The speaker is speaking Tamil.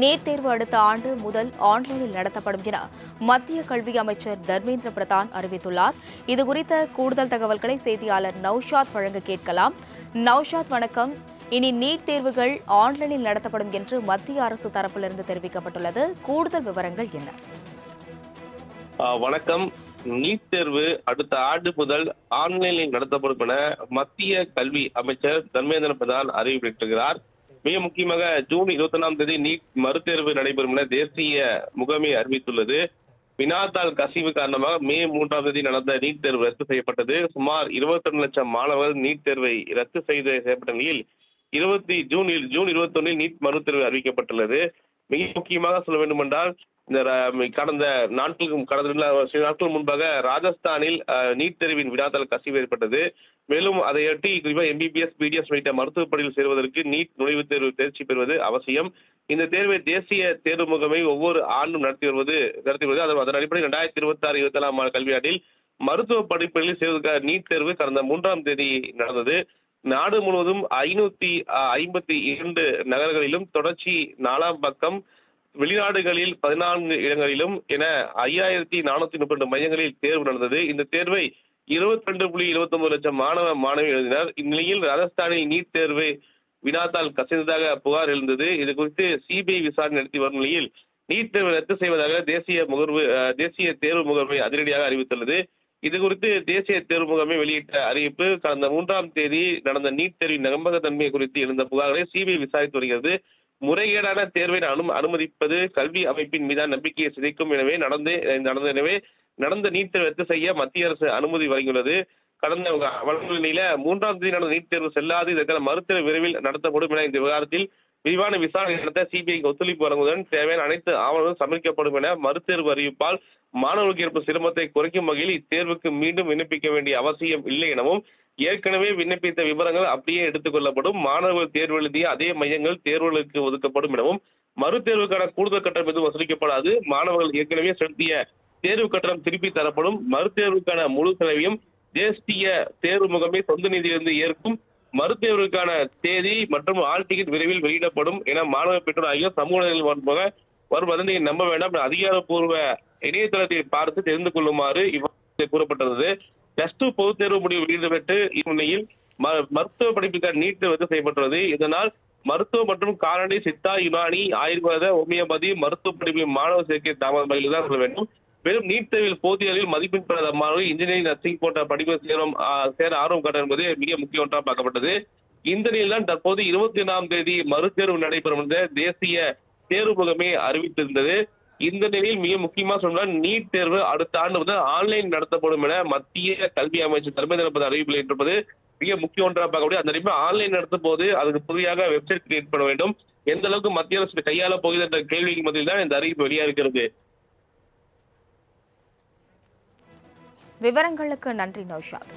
நீட் தேர்வு அடுத்த ஆண்டு முதல் ஆன்லைனில் நடத்தப்படும் என மத்திய கல்வி அமைச்சர் தர்மேந்திர பிரதான் அறிவித்துள்ளார். இதுகுறித்த கூடுதல் தகவல்களை செய்தியாளர் நௌஷாத் வழங்க கேட்கலாம். நௌஷாத், வணக்கம். இனி நீட் தேர்வுகள் ஆன்லைனில் நடத்தப்படும் என்று மத்திய அரசு தரப்பிலிருந்து தெரிவிக்கப்பட்டுள்ளது. கூடுதல் விவரங்கள் என்ன? வணக்கம். நீட் தேர்வு அடுத்த ஆண்டு முதல் ஆன்லைனில் நடத்தப்படும் என மத்திய கல்வி அமைச்சர் தர்மேந்திர பிரதான் அறிவித்திருக்கிறார். மிக முக்கியமாக ஜூன் 21ஆம் தேதி நீட் மறுதேர்வு நடைபெறும் என தேசிய முகமை அறிவித்துள்ளது. வினாத்தாள் கசிவு காரணமாக மே 3ஆம் தேதி நடந்த நீட் தேர்வு ரத்து செய்யப்பட்டது. சுமார் 22 லட்சம் மாணவர்கள் நீட் தேர்வை ரத்து செய்யப்பட்ட நிலையில் ஜூன் 21 நீட் மறுதேர்வு அறிவிக்கப்பட்டுள்ளது. மிக முக்கியமாக சொல்ல வேண்டுமென்றால் கடந்த சில நாட்கள் முன்பாக ராஜஸ்தானில் நீட் தேர்வின் வினாத்தாள் கசிவு ஏற்பட்டது. மேலும் அதையொட்டி குறிப்பாக MBBS, BDS உள்ளிட்ட மருத்துவப் படிப்பில் சேருவதற்கு நீட் நுழைவுத் தேர்வு தேர்ச்சி பெறுவது அவசியம். இந்த தேர்வை தேசிய தேர்வு முகமை ஒவ்வொரு ஆண்டும் நடத்தி வருவது. அதன் அடிப்படையில் 2026-27ஆம் கல்வியாண்டில் மருத்துவ படிப்புகளில் சேர்வதற்கான நீட் தேர்வு கடந்த 3ஆம் தேதி நடந்தது. நாடு முழுவதும் 552 நகரங்களிலும் தொடர்ச்சி 4ஆம் பக்கம், வெளிநாடுகளில் 14 இடங்களிலும் என 5432 மையங்களில் தேர்வு நடந்தது. இந்த தேர்வை 22.79 லட்சம் மாணவி எழுதினர். இந்நிலையில் ராஜஸ்தானில் நீட் தேர்வு வினாத்தாள் கசிந்ததாக புகார் எழுந்தது. இது குறித்து CBI விசாரணை நடத்தி வரும் நிலையில் நீட் தேர்வை ரத்து செய்வதாக தேசிய தேர்வு முகமை அதிரடியாக அறிவித்துள்ளது. இது குறித்து தேசிய தேர்வு முகமை வெளியிட்ட அறிவிப்பு, கடந்த 3ஆம் தேதி நடந்த நீட் தேர்வின் நம்பகத்தன்மை குறித்து எழுந்த புகார்களை CBI விசாரித்து வருகிறது. முறைகேடான தேர்வை அனுமதிப்பது கல்வி அமைப்பின் மீதான நம்பிக்கையை சிதைக்கும். எனவே நடந்த நீட் தேர்வு ரத்து செய்ய மத்திய அரசு அனுமதி வழங்கியுள்ளது. கடந்த நிலையில 3ஆம் தேதி நடந்த நீட் தேர்வு செல்லாது. இதற்கான மறுதேர்வு விரைவில் நடத்தப்படும் என இந்த விவகாரத்தில் விரிவான விசாரணை நடத்த CBIக்கு ஒத்துழைப்பு வழங்குவதுடன் தேவையான அனைத்து ஆவணங்களும் சமர்ப்பிக்கப்படும் என மறுதேர்வு அறிவிப்பால் மாணவர்களுக்கு ஏற்படும் சிரமத்தை குறைக்கும் வகையில் இத்தேர்வுக்கு மீண்டும் விண்ணப்பிக்க வேண்டிய அவசியம் இல்லை எனவும், ஏற்கனவே விண்ணப்பித்த விவரங்கள் அப்படியே எடுத்துக் கொள்ளப்படும். மாணவர்கள் தேர்வு எழுதிய அதே மையங்கள் தேர்வுகளுக்கு ஒதுக்கப்படும் எனவும், மறுதேர்வுக்கான கூடுதல் கட்டணம் எதுவும் வசூலிக்கப்படாது. மாணவர்கள் ஏற்கனவே செலுத்திய தேர்வு கட்டணம் திருப்பி தரப்படும். மறுதேர்வுக்கான முழு செலவையும் தேசிய தேர்வு முகமை சொந்த நிதியிலிருந்து ஏற்கும். மறுதேர்வுக்கான தேதி மற்றும் ஆல் டிக்கெட் விரைவில் வெளியிடப்படும் என மாணவ பெற்றோர் ஆகியோர் சமூக வரும் வதந்தியை நம்ப வேண்டாம். அதிகாரப்பூர்வ இணையதளத்தை பார்த்து தெரிந்து கொள்ளுமாறு இவ்வாறு கூறப்பட்டது. +2 பொதுத் தேர்வு முடிவு வெளியிடப்பட்டு இந்நிலையில் மருத்துவ படிப்புக்கான நீட் ரத்து செய்யப்பட்டுள்ளது. இதனால் மருத்துவ மற்றும் கால்நடை, சித்தா, யுனானி, ஆயுர்வேத, ஹோமியோபதி மருத்துவ படிப்பில் மாணவர் சேர்க்கை தாமதமாக தான் சொல்ல வேண்டும். மேலும் நீட் தேர்வில் போதிய அளவில் மதிப்பெண் பெறாத மாணவர்கள் இன்ஜினியரிங், நர்சிங் போன்ற படிப்பில் சேர ஆர்வம் காட்ட என்பது மிக முக்கிய ஒன்றாக பார்க்கப்பட்டது. இந்த நிலையில் தான் தற்போது 21ஆம் தேதி மறுதேர்வு நடைபெறும் என்ற தேசிய தேர்வு முகமை அறிவித்திருந்தது. இந்த நிலையில் மிக முக்கியமாக சொன்னால் நீட் தேர்வு அடுத்த ஆண்டு முதல் ஆன்லைன் நடத்தப்படும் என மத்திய கல்வி அமைச்சர் தர்மேந்திர பிரதான் அறிவிப்பில் இருப்பது மிக முக்கிய ஒன்றாக பார்க்கக்கூடிய. அந்த அடிப்படையில் ஆன்லைன் நடத்தும் போது அதுக்கு புதிதாக வெப்சைட் கிரியேட் பண்ண வேண்டும். எந்த அளவுக்கு மத்திய அரசு கையாள போகிறது என்ற கேள்விக்கு மத்தியில் தான் இந்த அறிவிப்பு வெளியாகிறது. விவரங்களுக்கு நன்றி நௌஷாத்.